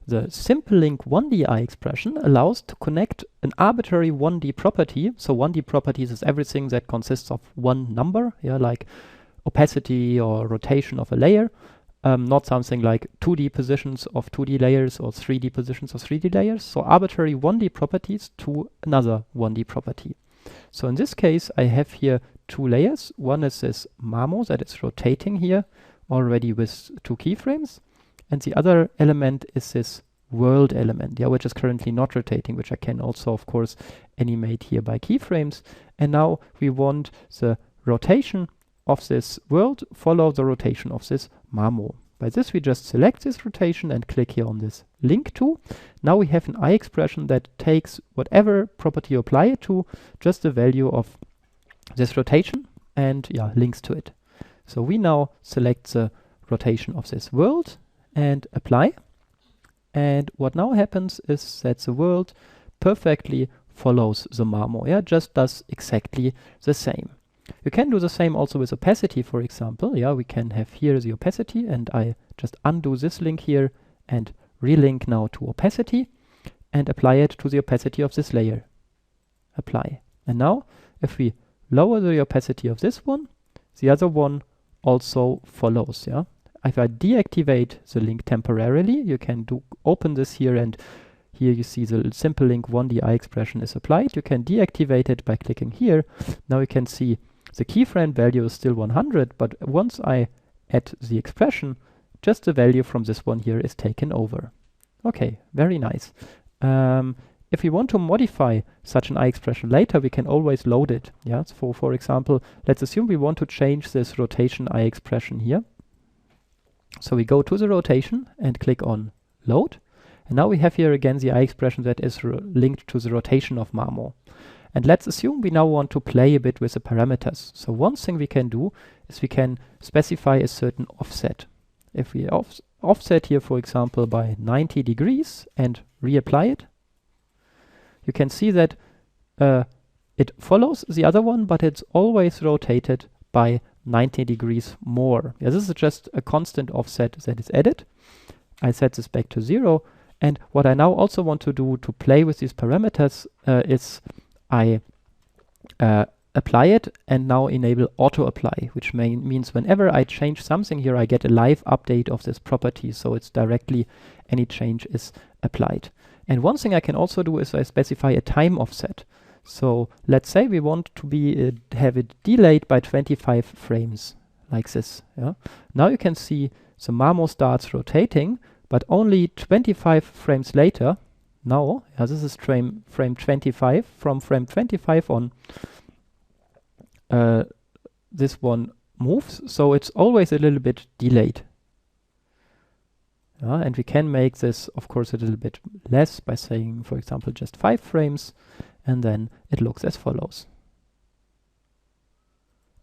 the simple link 1D iExpression allows to connect an arbitrary 1D property. So 1D properties is everything that consists of one number, yeah, like opacity or rotation of a layer, not something like 2D positions of 2D layers or 3D positions of 3D layers. So arbitrary 1D properties to another 1D property. So in this case, I have here two layers. One is this mamo that is rotating here already with 2 keyframes. And the other element is this world element, yeah, which is currently not rotating, which I can also, of course, animate here by keyframes. And now we want the rotation of this world follow the rotation of this mamo. By this, we just select this rotation and click here on this link to. Now we have an iExpression that takes whatever property you apply it to, just the value of this rotation, and yeah, links to it. So we now select the rotation of this world and apply. And what now happens is that the world perfectly follows the mamo, yeah, just does exactly the same. You can do the same also with opacity, for example. Yeah, we can have here the opacity, and I just undo this link here and relink now to opacity and apply it to the opacity of this layer. Apply. And now, if we lower the opacity of this one, the other one also follows, yeah. If I deactivate the link temporarily, you can open this here, and here you see the simple link 1D iExpression is applied. You can deactivate it by clicking here. Now you can see the keyframe value is still 100, but once I add the expression, just the value from this one here is taken over. Okay, very nice. If we want to modify such an iExpression later, we can always load it. Yeah, so for example, let's assume we want to change this rotation iExpression here. So we go to the rotation and click on load. And now we have here again the iExpression that is linked to the rotation of mamo. And let's assume we now want to play a bit with the parameters. So one thing we can do is we can specify a certain offset. If we offset here, for example, by 90 degrees and reapply it, you can see that it follows the other one, but it's always rotated by 90 degrees more. Yeah, this is just a constant offset that is added. I set this back to 0. And what I now also want to do to play with these parameters is I apply it and now enable auto apply, which means whenever I change something here, I get a live update of this property. So it's directly any change is applied. And one thing I can also do is I specify a time offset. So let's say we want to be have it delayed by 25 frames, like this. Yeah. Now you can see the mamo starts rotating, but only 25 frames later, now, yeah, this is frame 25, from frame 25 on, this one moves, so it's always a little bit delayed. And we can make this, of course, a little bit less by saying, for example, just 5 frames, and then it looks as follows.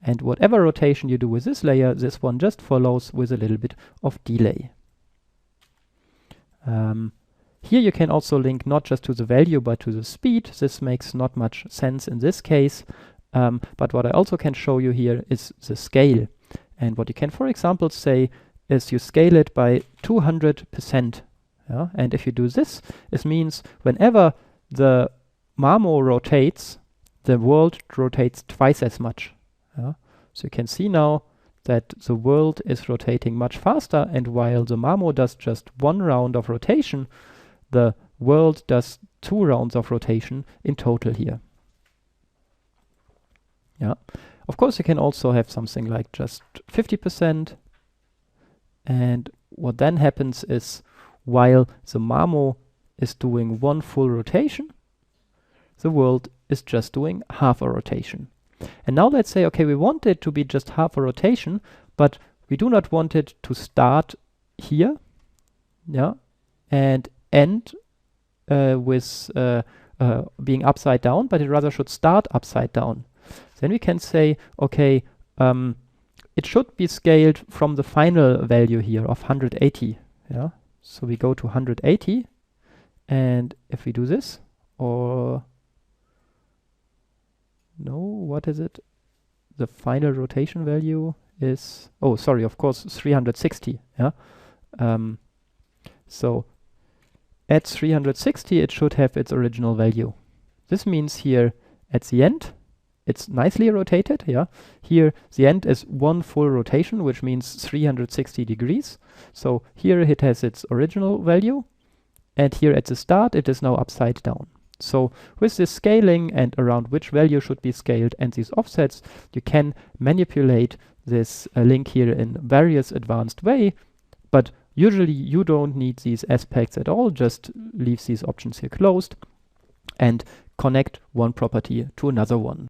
And whatever rotation you do with this layer, this one just follows with a little bit of delay. Here you can also link not just to the value, but to the speed. This makes not much sense in this case. But what I also can show you here is the scale. And what you can, for example, say is you scale it by 200%. Yeah? And if you do this, it means whenever the mamo rotates, the world rotates twice as much. Yeah? So you can see now that the world is rotating much faster, and while the mamo does just 1 round of rotation, the world does 2 rounds of rotation in total here. Yeah. Of course, you can also have something like just 50%. And what then happens is, while the mamo is doing 1 full rotation, the world is just doing half a rotation. And now let's say, okay, we want it to be just half a rotation, but we do not want it to start here, yeah, and end with being upside down, but it rather should start upside down. Then we can say, okay, it should be scaled from the final value here of 180. Yeah, so we go to 180, and if we do this, or no, what is it? The final rotation value is, oh, sorry, of course, 360. Yeah, so at 360 it should have its original value. This means here at the end it's nicely rotated, yeah. Here the end is one full rotation, which means 360 degrees. So here it has its original value, and here at the start it is now upside down. So with this scaling and around which value should be scaled and these offsets, you can manipulate this link here in various advanced way, but usually you don't need these aspects at all, just leave these options here closed and connect one property to another one.